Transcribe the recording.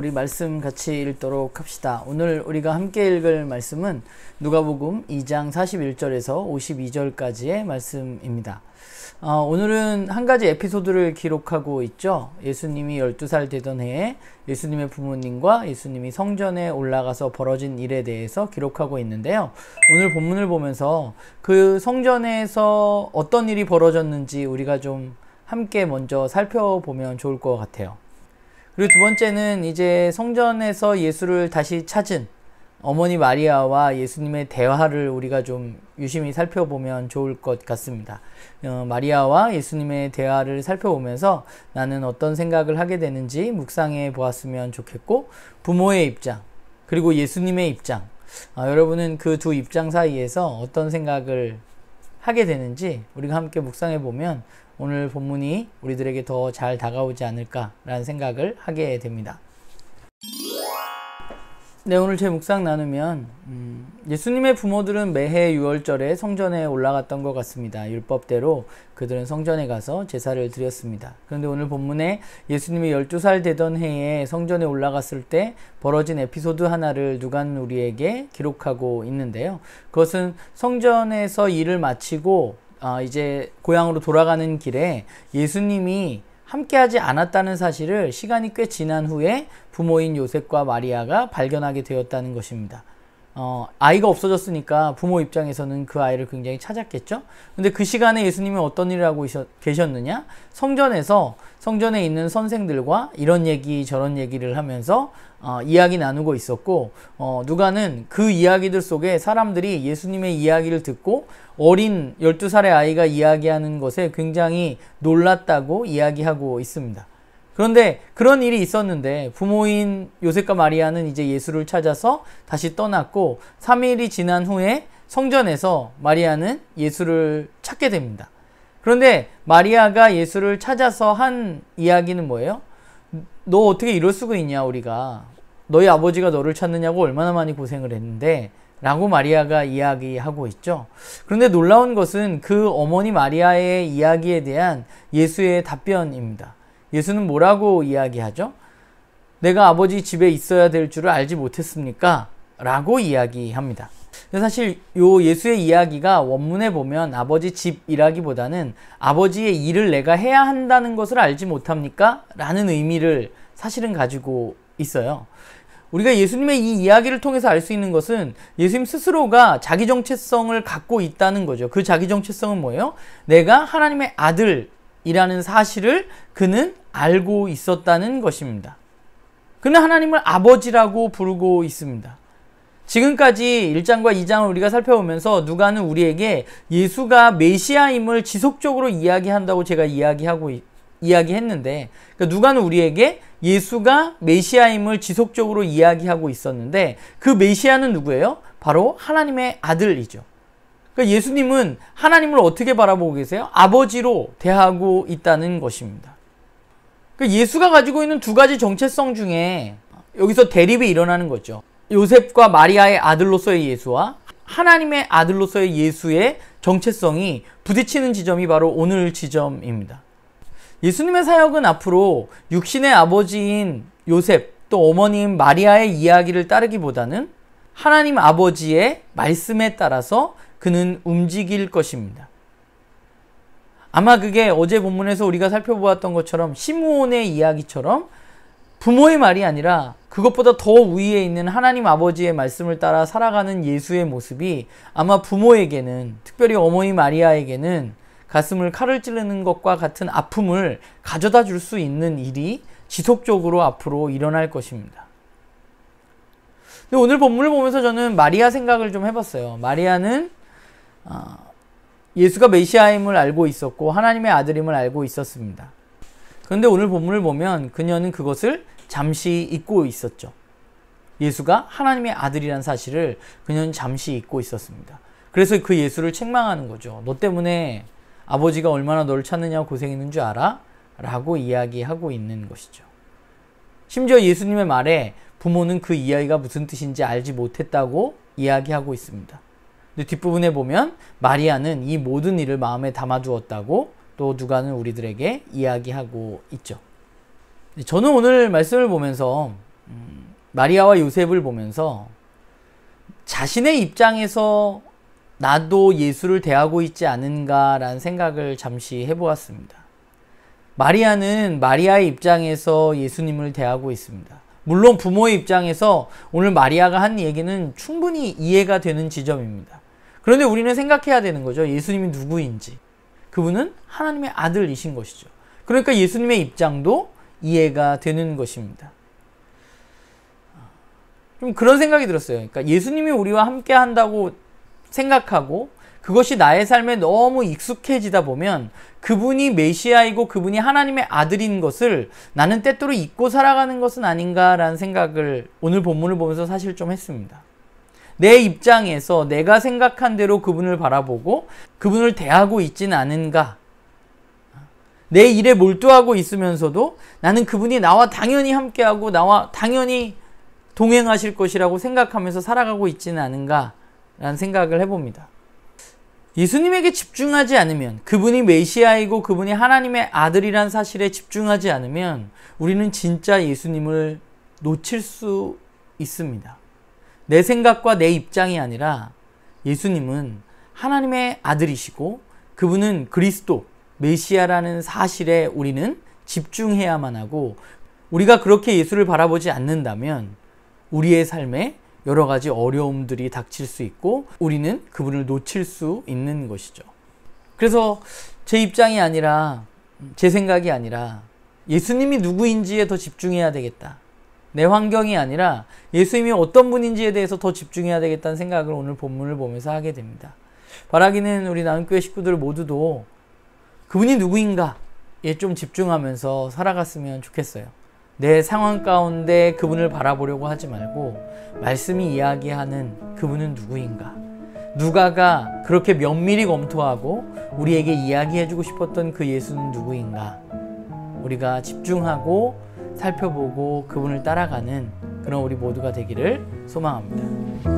우리 말씀 같이 읽도록 합시다. 오늘 우리가 함께 읽을 말씀은 누가복음 2장 41절에서 52절까지의 말씀입니다. 오늘은 한 가지 에피소드를 기록하고 있죠. 예수님이 12살 되던 해에 예수님의 부모님과 예수님이 성전에 올라가서 벌어진 일에 대해서 기록하고 있는데요. 오늘 본문을 보면서 그 성전에서 어떤 일이 벌어졌는지 우리가 좀 함께 먼저 살펴보면 좋을 것 같아요. 그리고 두 번째는 이제 성전에서 예수를 다시 찾은 어머니 마리아와 예수님의 대화를 우리가 좀 유심히 살펴보면 좋을 것 같습니다. 마리아와 예수님의 대화를 살펴보면서 나는 어떤 생각을 하게 되는지 묵상해 보았으면 좋겠고, 부모의 입장 그리고 예수님의 입장, 여러분은 그 두 입장 사이에서 어떤 생각을 하게 되는지 우리가 함께 묵상해 보면 오늘 본문이 우리들에게 더 잘 다가오지 않을까라는 생각을 하게 됩니다. 네, 오늘 제 묵상 나누면 예수님의 부모들은 매해 6월절에 성전에 올라갔던 것 같습니다. 율법대로 그들은 성전에 가서 제사를 드렸습니다. 그런데 오늘 본문에 예수님이 12살 되던 해에 성전에 올라갔을 때 벌어진 에피소드 하나를 누가는 우리에게 기록하고 있는데요. 그것은 성전에서 일을 마치고 이제 고향으로 돌아가는 길에 예수님이 함께하지 않았다는 사실을 시간이 꽤 지난 후에 부모인 요셉과 마리아가 발견하게 되었다는 것입니다. 아이가 없어졌으니까 부모 입장에서는 그 아이를 굉장히 찾았겠죠. 근데 그 시간에 예수님이 어떤 일을 하고 계셨느냐? 성전에 있는 선생들과 이런 얘기 저런 얘기를 하면서 이야기 나누고 있었고, 누가는 그 이야기들 속에 사람들이 예수님의 이야기를 듣고 어린 12살의 아이가 이야기하는 것에 굉장히 놀랐다고 이야기하고 있습니다. 그런데 그런 일이 있었는데 부모인 요셉과 마리아는 이제 예수를 찾아서 다시 떠났고, 3일이 지난 후에 성전에서 마리아는 예수를 찾게 됩니다. 그런데 마리아가 예수를 찾아서 한 이야기는 뭐예요? 너 어떻게 이럴 수가 있냐, 우리가 너희 아버지가 너를 찾느냐고 얼마나 많이 고생을 했는데 라고 마리아가 이야기하고 있죠. 그런데 놀라운 것은 그 어머니 마리아의 이야기에 대한 예수의 답변입니다. 예수는 뭐라고 이야기하죠? 내가 아버지 집에 있어야 될 줄을 알지 못했습니까? 라고 이야기합니다. 사실 요 예수의 이야기가 원문에 보면 아버지 집이라기보다는 아버지의 일을 내가 해야 한다는 것을 알지 못합니까? 라는 의미를 사실은 가지고 있어요. 우리가 예수님의 이 이야기를 통해서 알 수 있는 것은 예수님 스스로가 자기 정체성을 갖고 있다는 거죠. 그 자기 정체성은 뭐예요? 내가 하나님의 아들이라는 사실을 그는 알고 있었다는 것입니다. 그는 하나님을 아버지라고 부르고 있습니다. 지금까지 1장과 2장을 우리가 살펴보면서 누가는 우리에게 예수가 메시아임을 지속적으로 이야기한다고 제가 이야기했는데, 그러니까 누가는 우리에게 예수가 메시아임을 지속적으로 이야기하고 있었는데, 그 메시아는 누구예요? 바로 하나님의 아들이죠. 그러니까 예수님은 하나님을 어떻게 바라보고 계세요? 아버지로 대하고 있다는 것입니다. 그러니까 예수가 가지고 있는 두 가지 정체성 중에 여기서 대립이 일어나는 거죠. 요셉과 마리아의 아들로서의 예수와 하나님의 아들로서의 예수의 정체성이 부딪히는 지점이 바로 오늘 지점입니다. 예수님의 사역은 앞으로 육신의 아버지인 요셉 또 어머니인 마리아의 이야기를 따르기보다는 하나님 아버지의 말씀에 따라서 그는 움직일 것입니다. 아마 그게 어제 본문에서 우리가 살펴보았던 것처럼 시므온의 이야기처럼 부모의 말이 아니라 그것보다 더 위에 있는 하나님 아버지의 말씀을 따라 살아가는 예수의 모습이 아마 부모에게는, 특별히 어머니 마리아에게는 가슴을 칼을 찌르는 것과 같은 아픔을 가져다 줄 수 있는 일이 지속적으로 앞으로 일어날 것입니다. 근데 오늘 본문을 보면서 저는 마리아 생각을 좀 해봤어요. 마리아는 예수가 메시아임을 알고 있었고 하나님의 아들임을 알고 있었습니다. 그런데 오늘 본문을 보면 그녀는 그것을 잠시 잊고 있었죠. 예수가 하나님의 아들이라는 사실을 그녀는 잠시 잊고 있었습니다. 그래서 그 예수를 책망하는 거죠. 너 때문에 아버지가 얼마나 너를 찾느냐고 고생했는 줄 알아? 라고 이야기하고 있는 것이죠. 심지어 예수님의 말에 부모는 그 이야기가 무슨 뜻인지 알지 못했다고 이야기하고 있습니다. 근데 뒷부분에 보면 마리아는 이 모든 일을 마음에 담아두었다고 또 누가는 우리들에게 이야기하고 있죠. 저는 오늘 말씀을 보면서 마리아와 요셉을 보면서 자신의 입장에서 나도 예수를 대하고 있지 않은가라는 생각을 잠시 해보았습니다. 마리아는 마리아의 입장에서 예수님을 대하고 있습니다. 물론 부모의 입장에서 오늘 마리아가 한 얘기는 충분히 이해가 되는 지점입니다. 그런데 우리는 생각해야 되는 거죠. 예수님이 누구인지. 그분은 하나님의 아들이신 것이죠. 그러니까 예수님의 입장도 이해가 되는 것입니다. 좀 그런 생각이 들었어요. 그러니까 예수님이 우리와 함께 한다고 생각하고 그것이 나의 삶에 너무 익숙해지다 보면 그분이 메시아이고 그분이 하나님의 아들인 것을 나는 때때로 잊고 살아가는 것은 아닌가라는 생각을 오늘 본문을 보면서 사실 좀 했습니다. 내 입장에서 내가 생각한 대로 그분을 바라보고 그분을 대하고 있지는 않은가. 내 일에 몰두하고 있으면서도 나는 그분이 나와 당연히 함께하고 나와 당연히 동행하실 것이라고 생각하면서 살아가고 있지는 않은가라는 생각을 해봅니다. 예수님에게 집중하지 않으면, 그분이 메시아이고 그분이 하나님의 아들이란 사실에 집중하지 않으면 우리는 진짜 예수님을 놓칠 수 있습니다. 내 생각과 내 입장이 아니라 예수님은 하나님의 아들이시고 그분은 그리스도, 메시아라는 사실에 우리는 집중해야만 하고, 우리가 그렇게 예수를 바라보지 않는다면 우리의 삶에 여러 가지 어려움들이 닥칠 수 있고 우리는 그분을 놓칠 수 있는 것이죠. 그래서 제 입장이 아니라, 제 생각이 아니라 예수님이 누구인지에 더 집중해야 되겠다. 내 환경이 아니라 예수님이 어떤 분인지에 대해서 더 집중해야 되겠다는 생각을 오늘 본문을 보면서 하게 됩니다. 바라기는 우리 나눔교회 식구들 모두도 그분이 누구인가에 좀 집중하면서 살아갔으면 좋겠어요. 내 상황 가운데 그분을 바라보려고 하지 말고 말씀이 이야기하는 그분은 누구인가, 누가가 그렇게 면밀히 검토하고 우리에게 이야기해주고 싶었던 그 예수는 누구인가, 우리가 집중하고 살펴보고 그분을 따라가는 그런 우리 모두가 되기를 소망합니다.